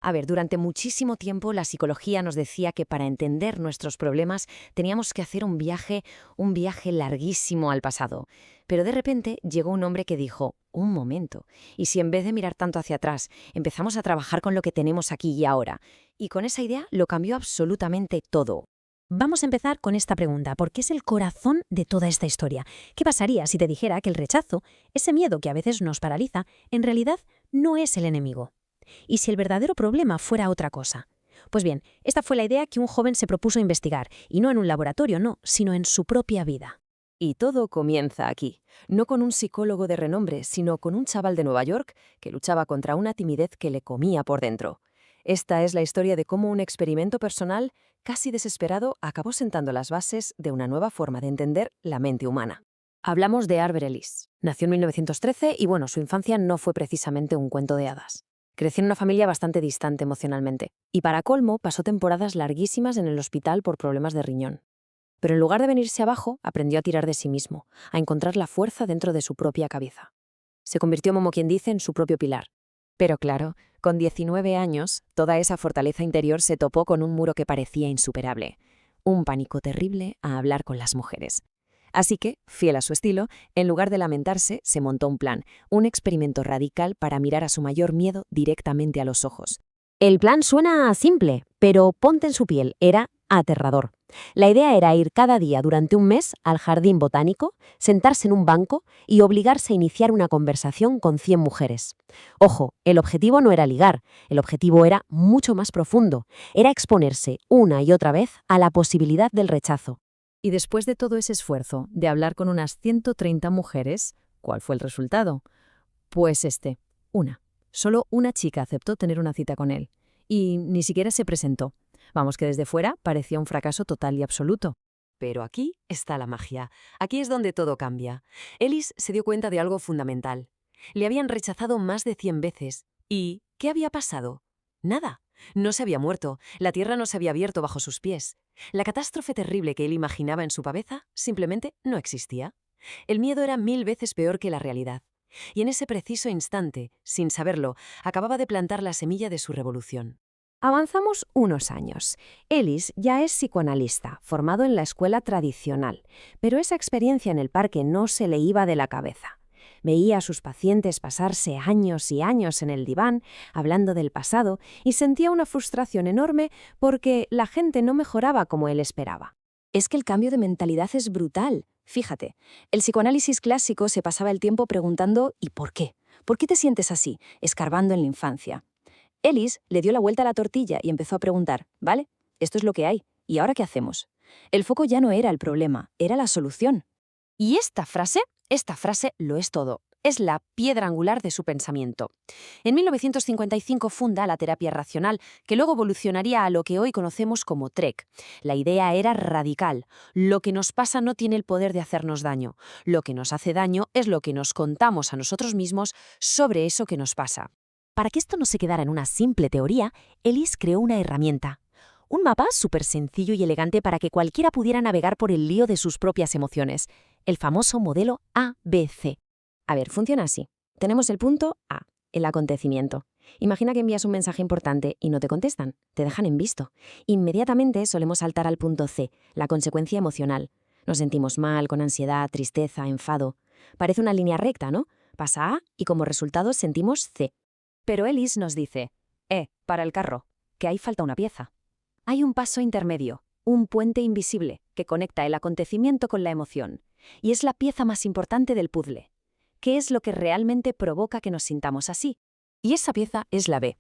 A ver, durante muchísimo tiempo la psicología nos decía que para entender nuestros problemas teníamos que hacer un viaje larguísimo al pasado. Pero de repente llegó un hombre que dijo, un momento, ¿y si en vez de mirar tanto hacia atrás empezamos a trabajar con lo que tenemos aquí y ahora? Y con esa idea lo cambió absolutamente todo. Vamos a empezar con esta pregunta, porque es el corazón de toda esta historia. ¿Qué pasaría si te dijera que el rechazo, ese miedo que a veces nos paraliza, en realidad no es el enemigo? ¿Y si el verdadero problema fuera otra cosa? Pues bien, esta fue la idea que un joven se propuso investigar, y no en un laboratorio, no, sino en su propia vida. Y todo comienza aquí, no con un psicólogo de renombre, sino con un chaval de Nueva York que luchaba contra una timidez que le comía por dentro. Esta es la historia de cómo un experimento personal, casi desesperado, acabó sentando las bases de una nueva forma de entender la mente humana. Hablamos de Albert Ellis. Nació en 1913 y bueno, su infancia no fue precisamente un cuento de hadas. Creció en una familia bastante distante emocionalmente, y para colmo pasó temporadas larguísimas en el hospital por problemas de riñón. Pero en lugar de venirse abajo, aprendió a tirar de sí mismo, a encontrar la fuerza dentro de su propia cabeza. Se convirtió, como quien dice, en su propio pilar. Pero claro, con 19 años, toda esa fortaleza interior se topó con un muro que parecía insuperable. Un pánico terrible a hablar con las mujeres. Así que, fiel a su estilo, en lugar de lamentarse, se montó un plan, un experimento radical para mirar a su mayor miedo directamente a los ojos. El plan suena simple, pero ponte en su piel, era aterrador. La idea era ir cada día durante un mes al jardín botánico, sentarse en un banco y obligarse a iniciar una conversación con 100 mujeres. Ojo, el objetivo no era ligar, el objetivo era mucho más profundo, era exponerse una y otra vez a la posibilidad del rechazo. Y después de todo ese esfuerzo de hablar con unas 130 mujeres, ¿cuál fue el resultado? Pues una. Solo una chica aceptó tener una cita con él. Y ni siquiera se presentó. Vamos, que desde fuera parecía un fracaso total y absoluto. Pero aquí está la magia. Aquí es donde todo cambia. Ellis se dio cuenta de algo fundamental. Le habían rechazado más de 100 veces. ¿Y qué había pasado? Nada. No se había muerto. La tierra no se había abierto bajo sus pies. La catástrofe terrible que él imaginaba en su cabeza simplemente no existía. El miedo era 1000 veces peor que la realidad. Y en ese preciso instante, sin saberlo, acababa de plantar la semilla de su revolución. Avanzamos unos años. Ellis ya es psicoanalista, formado en la escuela tradicional, pero esa experiencia en el parque no se le iba de la cabeza. Veía a sus pacientes pasarse años y años en el diván, hablando del pasado, y sentía una frustración enorme porque la gente no mejoraba como él esperaba. Es que el cambio de mentalidad es brutal. Fíjate, el psicoanálisis clásico se pasaba el tiempo preguntando ¿y por qué? ¿Por qué te sientes así? Escarbando en la infancia. Ellis le dio la vuelta a la tortilla y empezó a preguntar, ¿vale? Esto es lo que hay. ¿Y ahora qué hacemos? El foco ya no era el problema, era la solución. Y esta frase lo es todo. Es la piedra angular de su pensamiento. En 1955 funda la terapia racional, que luego evolucionaría a lo que hoy conocemos como TREC. La idea era radical. Lo que nos pasa no tiene el poder de hacernos daño. Lo que nos hace daño es lo que nos contamos a nosotros mismos sobre eso que nos pasa. Para que esto no se quedara en una simple teoría, Ellis creó una herramienta. Un mapa súper sencillo y elegante para que cualquiera pudiera navegar por el lío de sus propias emociones. El famoso modelo ABC. A ver, funciona así. Tenemos el punto A, el acontecimiento. Imagina que envías un mensaje importante y no te contestan, te dejan en visto. Inmediatamente solemos saltar al punto C, la consecuencia emocional. Nos sentimos mal, con ansiedad, tristeza, enfado. Parece una línea recta, ¿no? Pasa A y como resultado sentimos C. Pero Ellis nos dice, para el carro, que ahí falta una pieza. Hay un paso intermedio, un puente invisible que conecta el acontecimiento con la emoción. Y es la pieza más importante del puzzle. ¿Qué es lo que realmente provoca que nos sintamos así? Y esa pieza es la B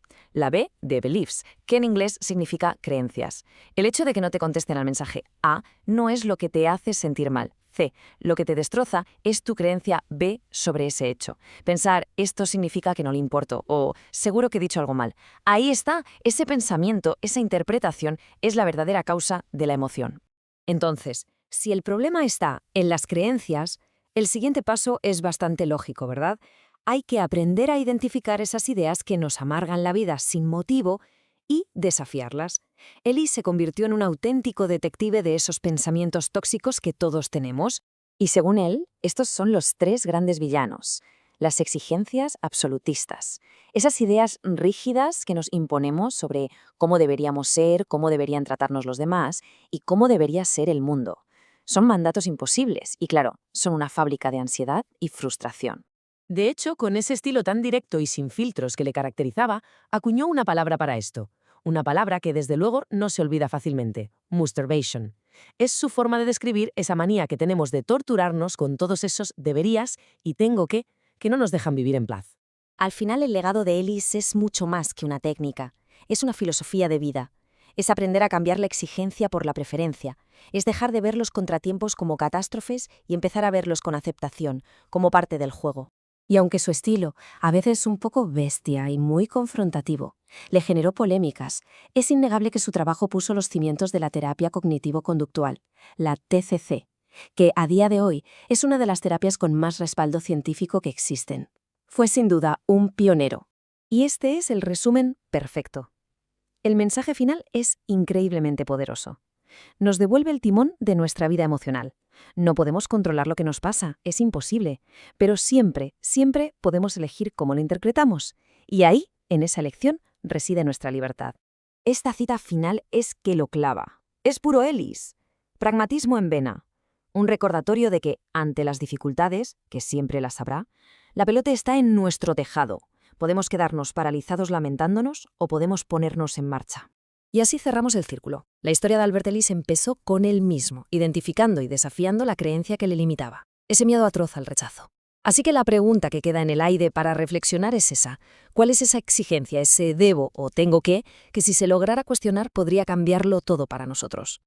de beliefs, que en inglés significa creencias. El hecho de que no te contesten al mensaje A no es lo que te hace sentir mal. C, lo que te destroza es tu creencia B sobre ese hecho. Pensar, esto significa que no le importo, o seguro que he dicho algo mal. Ahí está, ese pensamiento, esa interpretación es la verdadera causa de la emoción. Entonces, si el problema está en las creencias, el siguiente paso es bastante lógico, ¿verdad? Hay que aprender a identificar esas ideas que nos amargan la vida sin motivo y desafiarlas. Ellis se convirtió en un auténtico detective de esos pensamientos tóxicos que todos tenemos. Y según él, estos son los 3 grandes villanos. las exigencias absolutistas. Esas ideas rígidas que nos imponemos sobre cómo deberíamos ser, cómo deberían tratarnos los demás y cómo debería ser el mundo. Son mandatos imposibles y, claro, son una fábrica de ansiedad y frustración. De hecho, con ese estilo tan directo y sin filtros que le caracterizaba, acuñó una palabra para esto. Una palabra que desde luego no se olvida fácilmente: masturbation. Es su forma de describir esa manía que tenemos de torturarnos con todos esos deberías y tengo que no nos dejan vivir en paz. Al final, el legado de Ellis es mucho más que una técnica. Es una filosofía de vida. Es aprender a cambiar la exigencia por la preferencia. Es dejar de ver los contratiempos como catástrofes y empezar a verlos con aceptación, como parte del juego. Y aunque su estilo, a veces un poco bestia y muy confrontativo, le generó polémicas, es innegable que su trabajo puso los cimientos de la terapia cognitivo-conductual, la TCC, que a día de hoy es una de las terapias con más respaldo científico que existen. Fue sin duda un pionero. Y este es el resumen perfecto. El mensaje final es increíblemente poderoso. Nos devuelve el timón de nuestra vida emocional. No podemos controlar lo que nos pasa, es imposible, pero siempre, siempre podemos elegir cómo lo interpretamos. Y ahí, en esa elección, reside nuestra libertad. Esta cita final es que lo clava. Es puro Ellis. Pragmatismo en vena. Un recordatorio de que, ante las dificultades, que siempre las habrá, la pelota está en nuestro tejado. Podemos quedarnos paralizados lamentándonos o podemos ponernos en marcha. Y así cerramos el círculo. La historia de Albert Ellis empezó con él mismo, identificando y desafiando la creencia que le limitaba, ese miedo atroz al rechazo. Así que la pregunta que queda en el aire para reflexionar es esa: ¿cuál es esa exigencia, ese debo o tengo que si se lograra cuestionar podría cambiarlo todo para nosotros?